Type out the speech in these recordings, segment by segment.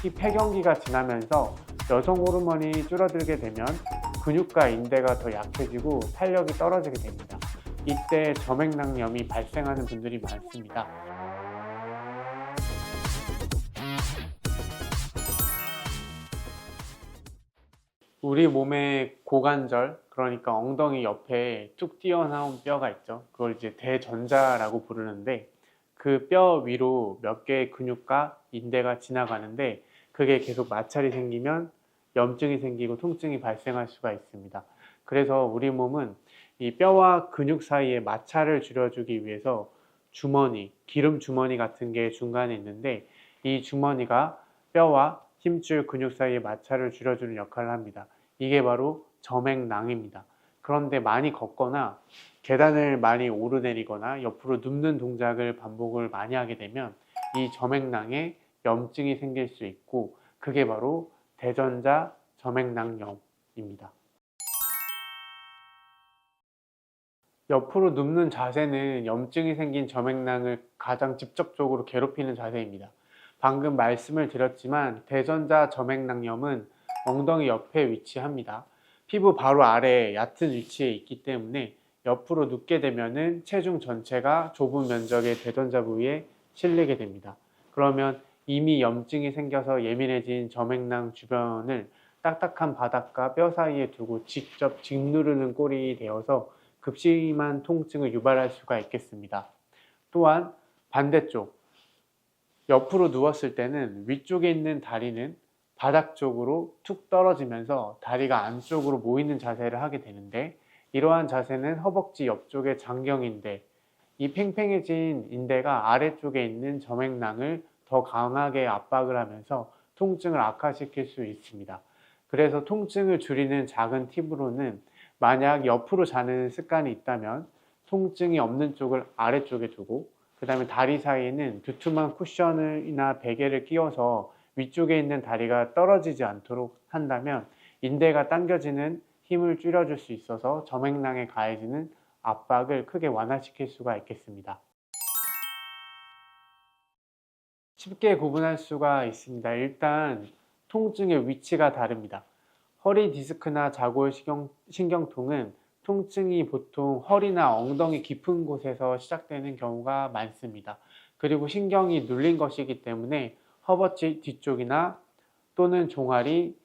이 폐경기가 지나면서 여성 호르몬이 줄어들게 되면 근육과 인대가 더 약해지고 탄력이 떨어지게 됩니다. 이때 점액낭염이 발생하는 분들이 많습니다. 우리 몸의 고관절, 그러니까 엉덩이 옆에 쭉 튀어나온 뼈가 있죠. 그걸 이제 대전자라고 부르는데, 그 뼈 위로 몇 개의 근육과 인대가 지나가는데, 그게 계속 마찰이 생기면 염증이 생기고 통증이 발생할 수가 있습니다. 그래서 우리 몸은 이 뼈와 근육 사이의 마찰을 줄여주기 위해서 주머니, 기름 주머니 같은 게 중간에 있는데, 이 주머니가 뼈와 힘줄 근육 사이의 마찰을 줄여주는 역할을 합니다. 이게 바로 점액낭입니다. 그런데 많이 걷거나 계단을 많이 오르내리거나 옆으로 눕는 동작을 반복을 많이 하게 되면 이 점액낭에 염증이 생길 수 있고, 그게 바로 대전자 점액낭염입니다. 옆으로 눕는 자세는 염증이 생긴 점액낭을 가장 직접적으로 괴롭히는 자세입니다. 방금 말씀을 드렸지만 대전자 점액낭염은 엉덩이 옆에 위치합니다. 피부 바로 아래 얕은 위치에 있기 때문에 옆으로 눕게 되면 체중 전체가 좁은 면적의 대전자 부위에 실리게 됩니다. 그러면 이미 염증이 생겨서 예민해진 점액낭 주변을 딱딱한 바닥과 뼈 사이에 두고 직접 짓누르는 꼴이 되어서 급심한 통증을 유발할 수가 있겠습니다. 또한 반대쪽, 옆으로 누웠을 때는 위쪽에 있는 다리는 바닥 쪽으로 툭 떨어지면서 다리가 안쪽으로 모이는 자세를 하게 되는데, 이러한 자세는 허벅지 옆쪽의 장경인대, 이 팽팽해진 인대가 아래쪽에 있는 점액낭을 더 강하게 압박을 하면서 통증을 악화시킬 수 있습니다. 그래서 통증을 줄이는 작은 팁으로는, 만약 옆으로 자는 습관이 있다면 통증이 없는 쪽을 아래쪽에 두고, 그 다음에 다리 사이에는 두툼한 쿠션이나 베개를 끼워서 위쪽에 있는 다리가 떨어지지 않도록 한다면 인대가 당겨지는 힘을 줄여줄 수 있어서 점액낭에 가해지는 압박을 크게 완화시킬 수가 있겠습니다. 쉽게 구분할 수가 있습니다. 일단 통증의 위치가 다릅니다. 허리 디스크나 자골신경통은 통증이 보통 허리나 엉덩이 깊은 곳에서 시작되는 경우가 많습니다. 그리고 신경이 눌린 것이기 때문에 허벅지 뒤쪽이나 또는 종아리,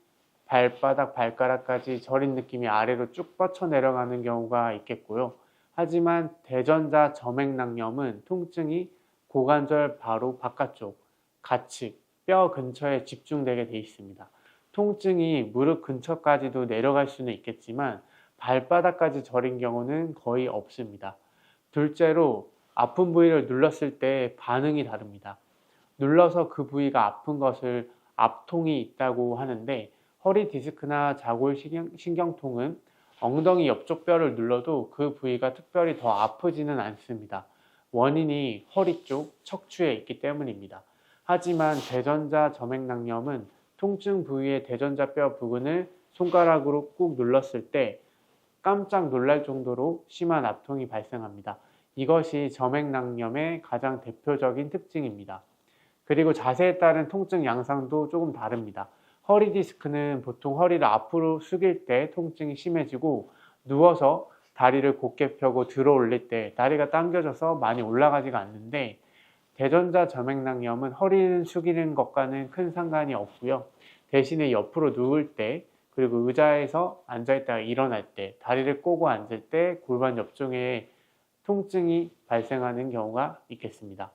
발바닥, 발가락까지 저린 느낌이 아래로 쭉 뻗쳐 내려가는 경우가 있겠고요. 하지만 대전자 점액낭염은 통증이 고관절 바로 바깥쪽, 가측, 뼈 근처에 집중되게 되어 있습니다. 통증이 무릎 근처까지도 내려갈 수는 있겠지만 발바닥까지 저린 경우는 거의 없습니다. 둘째로 아픈 부위를 눌렀을 때 반응이 다릅니다. 눌러서 그 부위가 아픈 것을 압통이 있다고 하는데, 허리 디스크나 자골신경통은 엉덩이 옆쪽 뼈를 눌러도 그 부위가 특별히 더 아프지는 않습니다. 원인이 허리 쪽 척추에 있기 때문입니다. 하지만 대전자 점액낭염은 통증 부위의 대전자뼈 부근을 손가락으로 꾹 눌렀을 때 깜짝 놀랄 정도로 심한 압통이 발생합니다. 이것이 점액낭염의 가장 대표적인 특징입니다. 그리고 자세에 따른 통증 양상도 조금 다릅니다. 허리 디스크는 보통 허리를 앞으로 숙일 때 통증이 심해지고, 누워서 다리를 곧게 펴고 들어 올릴 때 다리가 당겨져서 많이 올라가지가 않는데, 대전자 점액낭염은 허리를 숙이는 것과는 큰 상관이 없고요. 대신에 옆으로 누울 때, 그리고 의자에서 앉아있다가 일어날 때, 다리를 꼬고 앉을 때 골반 옆쪽에 통증이 발생하는 경우가 있겠습니다.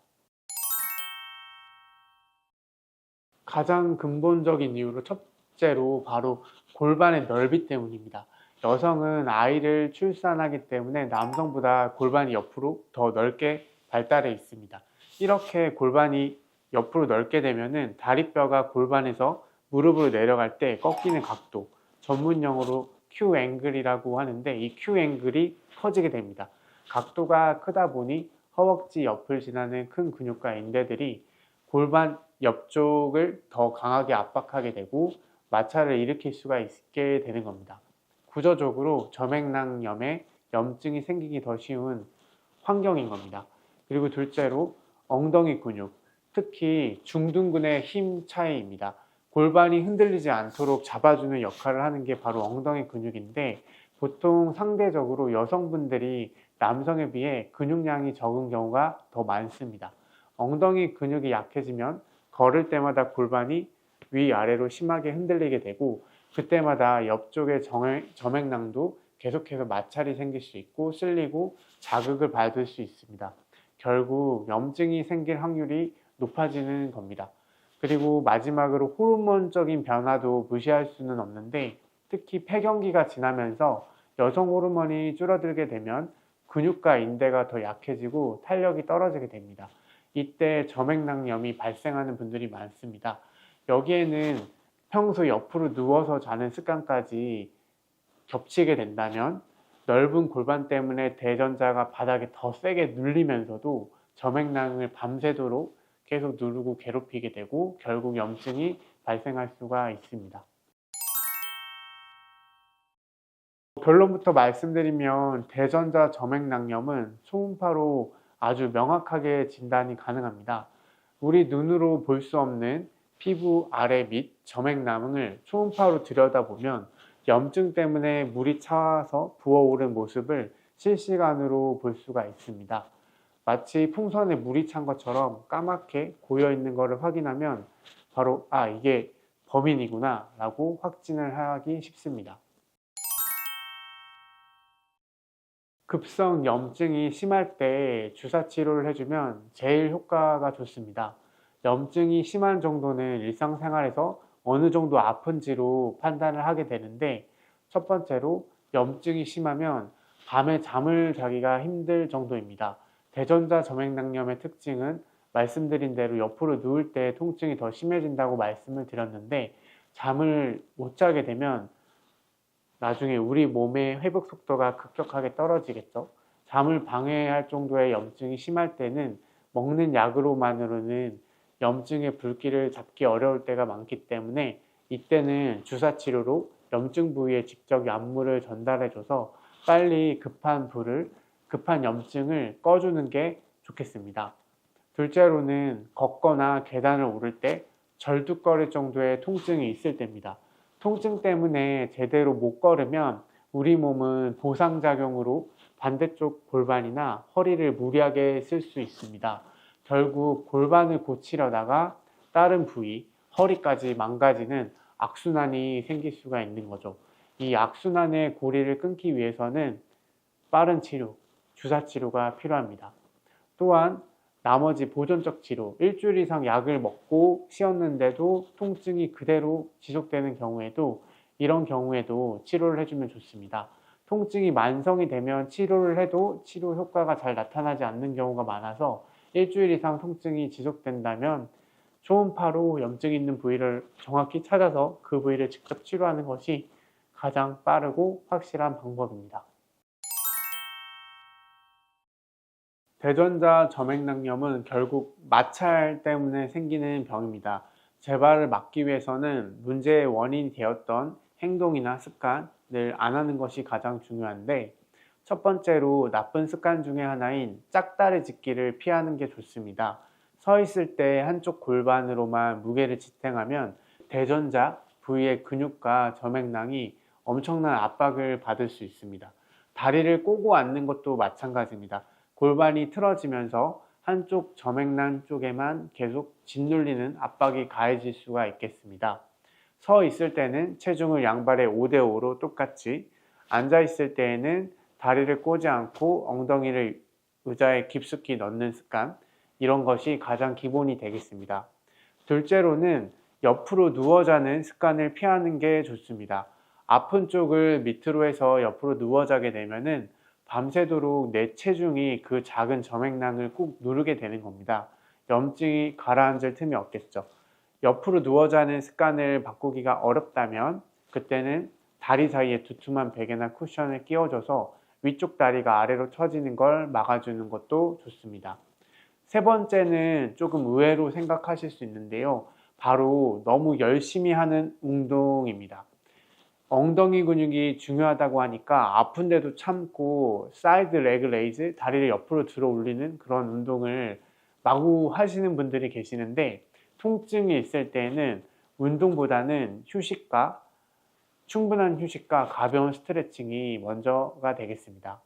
가장 근본적인 이유로 첫째로 바로 골반의 넓이 때문입니다. 여성은 아이를 출산하기 때문에 남성보다 골반이 옆으로 더 넓게 발달해 있습니다. 이렇게 골반이 옆으로 넓게 되면은 다리뼈가 골반에서 무릎으로 내려갈 때 꺾이는 각도, 전문용어로 Q 앵글이라고 하는데, 이 Q 앵글이 커지게 됩니다. 각도가 크다 보니 허벅지 옆을 지나는 큰 근육과 인대들이 골반 옆쪽을 더 강하게 압박하게 되고 마찰을 일으킬 수가 있게 되는 겁니다. 구조적으로 점액낭염에 염증이 생기기 더 쉬운 환경인 겁니다. 그리고 둘째로 엉덩이 근육, 특히 중둔근의 힘 차이입니다. 골반이 흔들리지 않도록 잡아주는 역할을 하는 게 바로 엉덩이 근육인데, 보통 상대적으로 여성분들이 남성에 비해 근육량이 적은 경우가 더 많습니다. 엉덩이 근육이 약해지면 걸을 때마다 골반이 위아래로 심하게 흔들리게 되고, 그때마다 옆쪽의 점액낭도 계속해서 마찰이 생길 수 있고 쓸리고 자극을 받을 수 있습니다. 결국 염증이 생길 확률이 높아지는 겁니다. 그리고 마지막으로 호르몬적인 변화도 무시할 수는 없는데, 특히 폐경기가 지나면서 여성 호르몬이 줄어들게 되면 근육과 인대가 더 약해지고 탄력이 떨어지게 됩니다. 이때 점액낭염이 발생하는 분들이 많습니다. 여기에는 평소 옆으로 누워서 자는 습관까지 겹치게 된다면 넓은 골반 때문에 대전자가 바닥에 더 세게 눌리면서도 점액낭을 밤새도록 계속 누르고 괴롭히게 되고 결국 염증이 발생할 수가 있습니다. 결론부터 말씀드리면 대전자 점액낭염은 초음파로 아주 명확하게 진단이 가능합니다. 우리 눈으로 볼 수 없는 피부 아래 및 점액낭을 초음파로 들여다보면 염증 때문에 물이 차서 부어오른 모습을 실시간으로 볼 수가 있습니다. 마치 풍선에 물이 찬 것처럼 까맣게 고여있는 것을 확인하면 바로 이게 범인이구나 라고 확진을 하기 쉽습니다. 급성 염증이 심할 때 주사 치료를 해주면 제일 효과가 좋습니다. 염증이 심한 정도는 일상생활에서 어느 정도 아픈지로 판단을 하게 되는데, 첫 번째로 염증이 심하면 밤에 잠을 자기가 힘들 정도입니다. 대전자 점액낭염의 특징은 말씀드린 대로 옆으로 누울 때 통증이 더 심해진다고 말씀을 드렸는데, 잠을 못 자게 되면 나중에 우리 몸의 회복 속도가 급격하게 떨어지겠죠. 잠을 방해할 정도의 염증이 심할 때는 먹는 약으로만으로는 염증의 불길을 잡기 어려울 때가 많기 때문에, 이때는 주사 치료로 염증 부위에 직접 약물을 전달해줘서 빨리 급한 염증을 꺼주는 게 좋겠습니다. 둘째로는 걷거나 계단을 오를 때 절뚝거릴 정도의 통증이 있을 때입니다. 통증 때문에 제대로 못 걸으면 우리 몸은 보상작용으로 반대쪽 골반이나 허리를 무리하게 쓸 수 있습니다. 결국 골반을 고치려다가 다른 부위, 허리까지 망가지는 악순환이 생길 수가 있는 거죠. 이 악순환의 고리를 끊기 위해서는 빠른 치료, 주사 치료가 필요합니다. 또한 나머지 보존적 치료, 일주일 이상 약을 먹고 쉬었는데도 통증이 그대로 지속되는 경우에도, 이런 경우에도 치료를 해주면 좋습니다. 통증이 만성이 되면 치료를 해도 치료 효과가 잘 나타나지 않는 경우가 많아서 일주일 이상 통증이 지속된다면 초음파로 염증 있는 부위를 정확히 찾아서 그 부위를 직접 치료하는 것이 가장 빠르고 확실한 방법입니다. 대전자 점액낭염은 결국 마찰 때문에 생기는 병입니다. 재발을 막기 위해서는 문제의 원인이 되었던 행동이나 습관을 안 하는 것이 가장 중요한데, 첫 번째로 나쁜 습관 중에 하나인 짝다리 짚기를 피하는 게 좋습니다. 서 있을 때 한쪽 골반으로만 무게를 지탱하면 대전자 부위의 근육과 점액낭이 엄청난 압박을 받을 수 있습니다. 다리를 꼬고 앉는 것도 마찬가지입니다. 골반이 틀어지면서 한쪽 점액낭 쪽에만 계속 짓눌리는 압박이 가해질 수가 있겠습니다. 서 있을 때는 체중을 양발의 5대5로 똑같이, 앉아 있을 때에는 다리를 꼬지 않고 엉덩이를 의자에 깊숙이 넣는 습관, 이런 것이 가장 기본이 되겠습니다. 둘째로는 옆으로 누워 자는 습관을 피하는 게 좋습니다. 아픈 쪽을 밑으로 해서 옆으로 누워 자게 되면은 밤새도록 내 체중이 그 작은 점액낭을 꾹 누르게 되는 겁니다. 염증이 가라앉을 틈이 없겠죠. 옆으로 누워 자는 습관을 바꾸기가 어렵다면 그때는 다리 사이에 두툼한 베개나 쿠션을 끼워줘서 위쪽 다리가 아래로 처지는 걸 막아주는 것도 좋습니다. 세 번째는 조금 의외로 생각하실 수 있는데요. 바로 너무 열심히 하는 운동입니다. 엉덩이 근육이 중요하다고 하니까 아픈데도 참고 사이드 레그 레이즈, 다리를 옆으로 들어 올리는 그런 운동을 마구 하시는 분들이 계시는데, 통증이 있을 때는 운동보다는 충분한 휴식과 가벼운 스트레칭이 먼저가 되겠습니다.